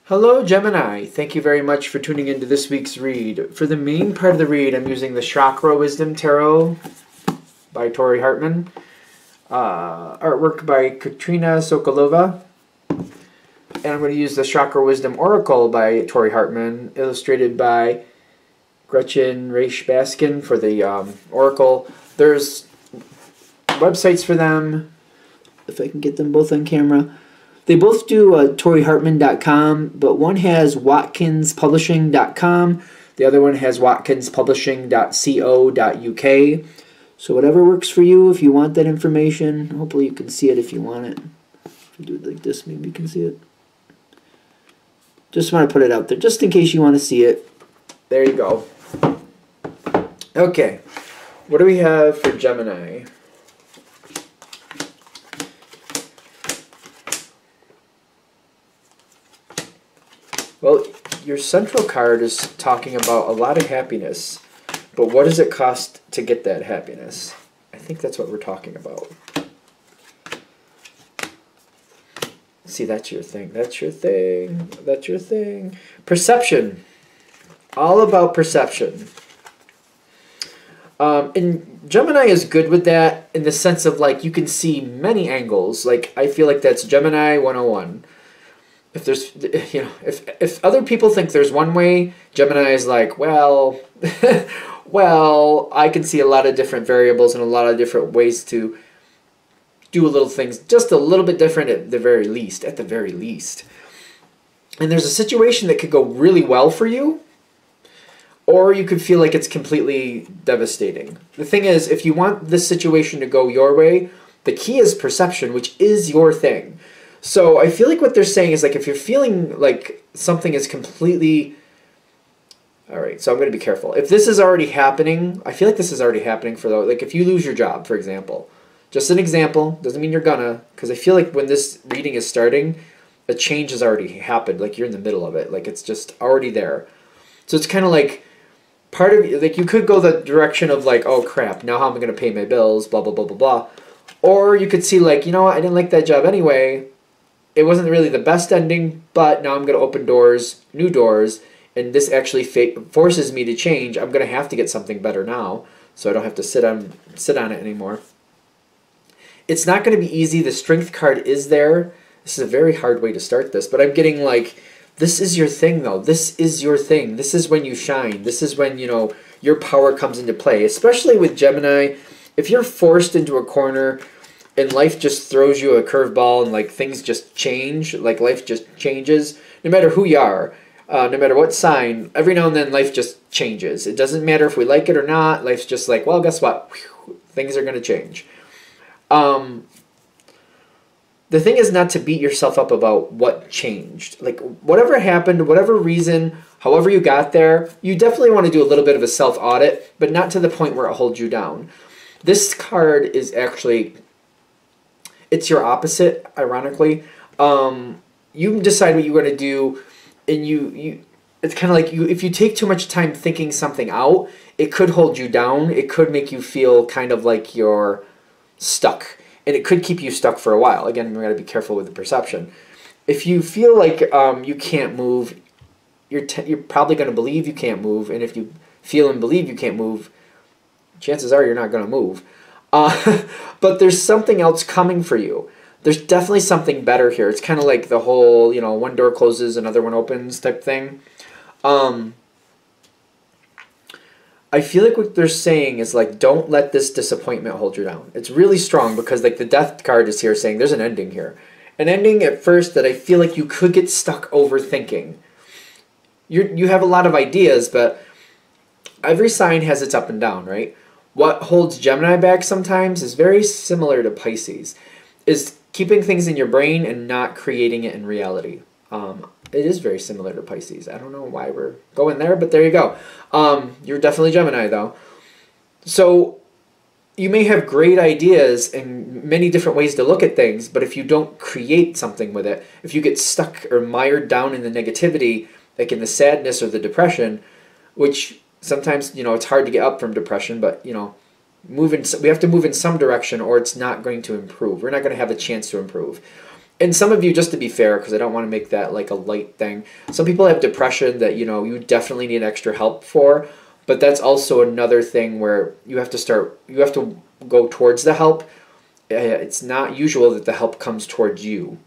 Hello, Gemini. Thank you very much for tuning into this week's read. For the main part of the read, I'm using the Chakra Wisdom Tarot by Tori Hartman, artwork by Katrina Sokolova, and I'm going to use the Chakra Wisdom Oracle by Tori Hartman, illustrated by Gretchen Raish Baskin for the Oracle. There's websites for them, if I can get them both on camera. They both do ToriHartman.com, but one has WatkinsPublishing.com. The other one has WatkinsPublishing.co.uk. So whatever works for you, if you want that information. Hopefully you can see it if you want it. If you do it like this, maybe you can see it. Just want to put it out there, just in case you want to see it. There you go. Okay, what do we have for Gemini? Well, your central card is talking about a lot of happiness, but what does it cost to get that happiness? I think that's what we're talking about. See, that's your thing. That's your thing. That's your thing. Perception. All about perception. And Gemini is good with that in the sense of, like, you can see many angles. Like, I feel like that's Gemini 101. If there's, you know, if other people think there's one way, Gemini is like, well, well, I can see a lot of different variables and a lot of different ways to do little things just a little bit different at the very least, And there's a situation that could go really well for you, or you could feel like it's completely devastating. The thing is, if you want this situation to go your way, the key is perception, which is your thing. So I feel like what they're saying is, like, if you're feeling like something is completely... All right, so I'm going to be careful. If this is already happening, I feel like this is already happening for, like, if you lose your job, for example. Just an example, doesn't mean you're gonna, because I feel like when this reading is starting, a change has already happened. Like, you're in the middle of it. Like, it's just already there. So it's kind of like part of, like, you could go the direction of, like, oh, crap, now how am I going to pay my bills, blah, blah, blah, blah, blah. Or you could see, like, you know what, I didn't like that job anyway. It wasn't really the best ending, but now I'm going to open doors, new doors, and this actually forces me to change. I'm going to have to get something better now, so I don't have to sit on it anymore. It's not going to be easy. The Strength card is there. This is a very hard way to start this, but I'm getting, like, this is your thing, though. This is your thing. This is when you shine. This is when, you know, your power comes into play, especially with Gemini. If you're forced into a corner and life just throws you a curveball and, like, things just change, like, life just changes, no matter who you are, no matter what sign, every now and then life just changes. It doesn't matter if we like it or not. Life's just like, well, guess what? Whew, things are going to change. The thing is not to beat yourself up about what changed. Like, whatever happened, whatever reason, however you got there, you definitely want to do a little bit of a self-audit, but not to the point where it holds you down. This card is actually... it's your opposite, ironically. You decide what you're going to do, and it's kind of like if you take too much time thinking something out, it could hold you down. It could make you feel kind of like you're stuck, and it could keep you stuck for a while. Again, we're going to be careful with the perception. If you feel like you can't move, you're probably going to believe you can't move, and if you feel and believe you can't move, chances are you're not going to move. But there's something else coming for you. There's definitely something better here. It's kind of like the whole, you know, one door closes, another one opens type thing. I feel like what they're saying is, like, don't let this disappointment hold you down. It's really strong because, like, the Death card is here saying there's an ending here. An ending at first that I feel like you could get stuck overthinking. You have a lot of ideas, but every sign has its up and down, right? What holds Gemini back sometimes is very similar to Pisces, is keeping things in your brain and not creating it in reality. It is very similar to Pisces. I don't know why we're going there, but there you go. You're definitely Gemini, though. So you may have great ideas and many different ways to look at things, but if you don't create something with it, if you get stuck or mired down in the negativity, like in the sadness or the depression, which sometimes, you know, it's hard to get up from depression, but, you know, we have to move in some direction or it's not going to improve. We're not going to have a chance to improve. And some of you, just to be fair, because I don't want to make that like a light thing, some people have depression that, you know, you definitely need extra help for, but that's also another thing where you have to go towards the help. It's not usual that the help comes towards you.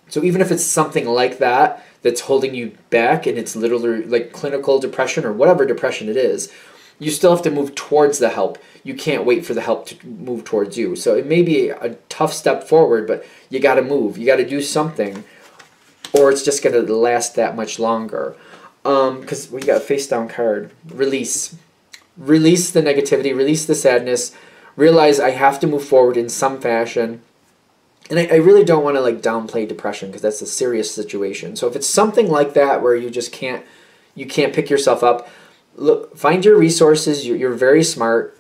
So even if it's something like that that's holding you back and it's literally like clinical depression or whatever depression it is, you still have to move towards the help. You can't wait for the help to move towards you. So it may be a tough step forward, but you got to move. You got to do something, or it's just going to last that much longer. Because we got a face down card. Release. Release the negativity. Release the sadness. Realize I have to move forward in some fashion. And I really don't want to like downplay depression because that's a serious situation. So if it's something like that where you just can't pick yourself up, look, find your resources. You're very smart.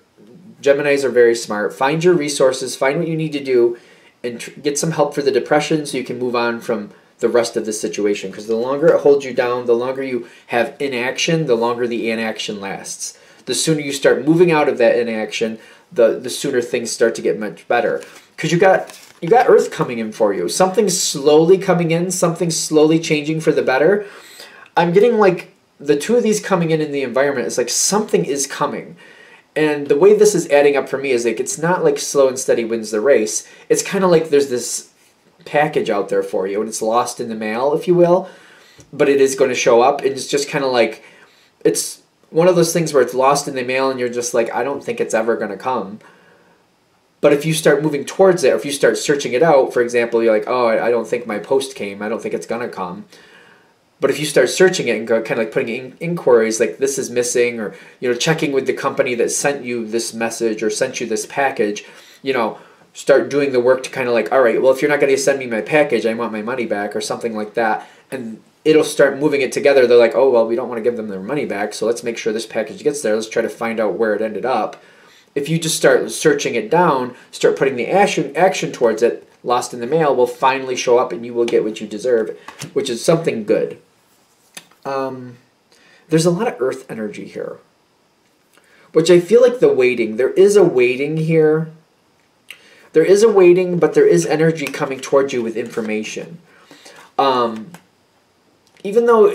Geminis are very smart. Find your resources. Find what you need to do, and get some help for the depression so you can move on from the rest of the situation. Because the longer it holds you down, the longer you have inaction, the longer the inaction lasts. The sooner you start moving out of that inaction, the sooner things start to get much better. Because you got Earth coming in for you. Something's slowly coming in. Something's slowly changing for the better. I'm getting like the two of these coming in the environment is like something is coming. And the way this is adding up for me is like it's not like slow and steady wins the race. It's kind of like there's this package out there for you and it's lost in the mail, if you will. But it is going to show up, and it's just kind of like it's one of those things where it's lost in the mail and you're just like, I don't think it's ever going to come. But if you start moving towards it, or if you start searching it out, for example, you're like, oh, I don't think my post came. I don't think it's going to come. But if you start searching it and go kind of like putting in inquiries like this is missing, or, you know, checking with the company that sent you this message or sent you this package, you know, start doing the work to kind of like, all right, well, if you're not going to send me my package, I want my money back or something like that. And it'll start moving it together. They're like, oh, well, we don't want to give them their money back, so let's make sure this package gets there. Let's try to find out where it ended up. If you just start searching it down, start putting the action towards it, lost in the mail will finally show up and you will get what you deserve, which is something good. There's a lot of Earth energy here, which I feel like the waiting. There is a waiting here. There is a waiting, but there is energy coming towards you with information. Even though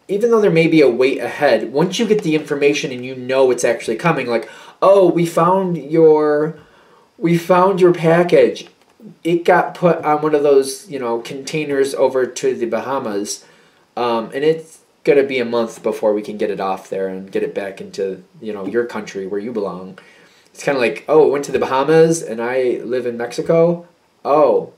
there may be a wait ahead, once you get the information and you know it's actually coming, like, oh, we found your package. It got put on one of those, you know, containers over to the Bahamas, and it's gonna be a month before we can get it off there and get it back into, you know, your country where you belong. It's kind of like, oh, it went to the Bahamas and I live in Mexico. Oh,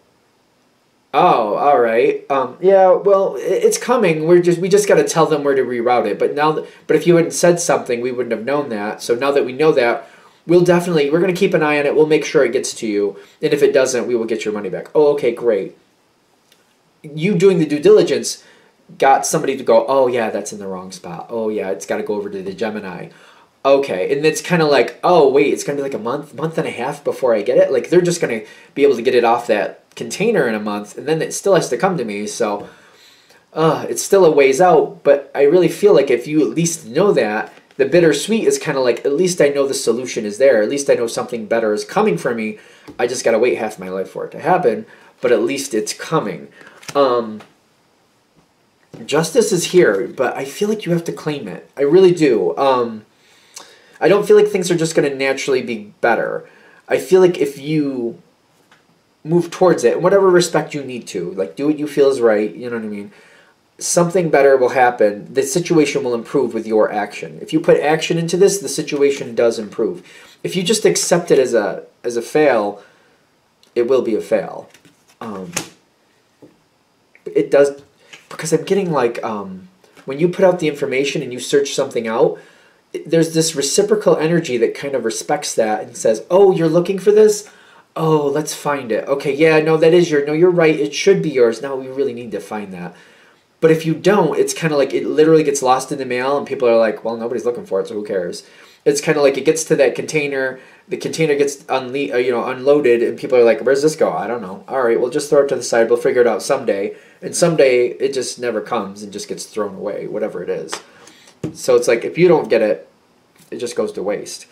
all right. Yeah, well, it's coming. We just got to tell them where to reroute it. But if you hadn't said something, we wouldn't have known that. So now that we know that, we're going to keep an eye on it. We'll make sure it gets to you. And if it doesn't, we will get your money back. Oh, okay, great. You doing the due diligence got somebody to go, oh yeah, that's in the wrong spot. Oh yeah, it's got to go over to the Gemini. Okay, and it's kind of like, oh wait, it's going to be like a month and a half before I get it. Like they're just going to be able to get it off that container in a month, and then it still has to come to me. So it's still a ways out, but I really feel like if you at least know that, the bittersweet is kind of like, at least I know the solution is there. At least I know something better is coming for me. I just got to wait half my life for it to happen, but at least it's coming. Justice is here, but I feel like you have to claim it. I really do. I don't feel like things are just going to naturally be better. I feel like if you move towards it in whatever respect you need to, like do what you feel is right, you know what I mean, something better will happen. The situation will improve with your action. If you put action into this, the situation does improve. If you just accept it as a fail, it will be a fail. It does, because I'm getting like, when you put out the information and you search something out, there's this reciprocal energy that kind of respects that and says, oh, you're looking for this? Oh, let's find it. Okay, yeah, no, that is no, you're right. It should be yours. Now we really need to find that. But if you don't, it's kind of like it literally gets lost in the mail and people are like, well, nobody's looking for it, so who cares? It's kind of like it gets to that container, the container gets unloaded, and people are like, where's this go? I don't know. All right, we'll just throw it to the side. We'll figure it out someday. And someday it just never comes and just gets thrown away, whatever it is. So it's like, if you don't get it, it just goes to waste.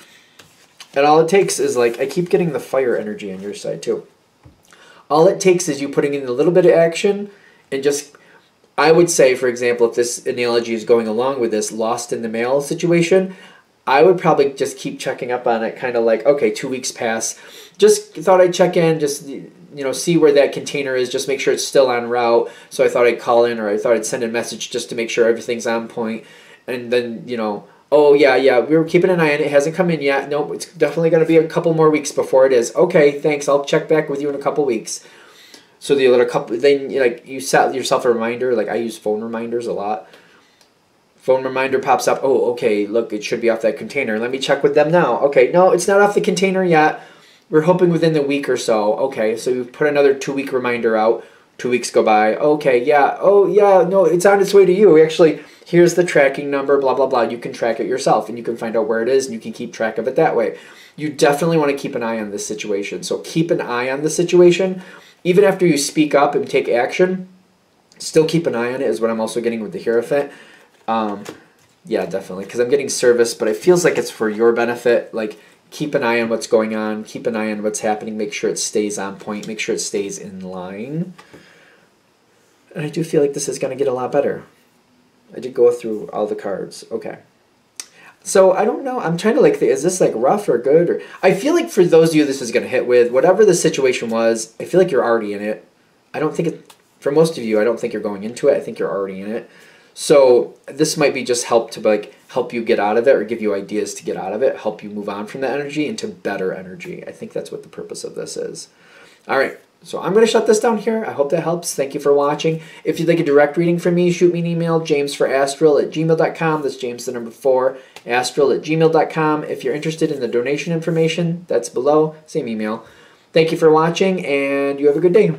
And all it takes is like, I keep getting the fire energy on your side too. All it takes is you putting in a little bit of action and just, I would say, for example, if this analogy is going along with this lost in the mail situation, I would probably just keep checking up on it, kind of like, okay, 2 weeks pass. Just thought I'd check in, just, see where that container is, just make sure it's still en route. So I thought I'd call in, or I thought I'd send a message just to make sure everything's on point. And then, oh, yeah, we were keeping an eye on it. It hasn't come in yet. Nope, it's definitely going to be a couple more weeks before it is. Okay, thanks. I'll check back with you in a couple weeks. So then you set yourself a reminder. Like I use phone reminders a lot. Phone reminder pops up. Oh, okay, look, it should be off that container. Let me check with them now. Okay, no, it's not off the container yet. We're hoping within the week or so. Okay, so you put another 2-week reminder out. 2 weeks go by. Okay, yeah. Oh, yeah, no, it's on its way to you. Actually, here's the tracking number, blah, blah, blah. You can track it yourself, and you can find out where it is, and you can keep track of it that way. You definitely want to keep an eye on this situation. So keep an eye on the situation. Even after you speak up and take action, still keep an eye on it is what I'm also getting with the Hierophant. Yeah, definitely, because I'm getting service, but it feels like it's for your benefit. Like, keep an eye on what's going on. Keep an eye on what's happening. Make sure it stays on point. Make sure it stays in line. And I do feel like this is going to get a lot better. I did go through all the cards. Okay. So, I don't know. I'm trying to think, is this like rough or good? Or I feel like for those of you this is going to hit with, whatever the situation was, I feel like you're already in it. I don't think it, for most of you, I don't think you're going into it. I think you're already in it. So, this might be just help to help you get out of it or give you ideas to get out of it, help you move on from that energy into better energy. I think that's what the purpose of this is. All right. So I'm going to shut this down here. I hope that helps. Thank you for watching. If you'd like a direct reading from me, shoot me an email, jamesforastral@gmail.com. That's James, the number 4, astral@gmail.com. If you're interested in the donation information, that's below. Same email. Thank you for watching, and you have a good day.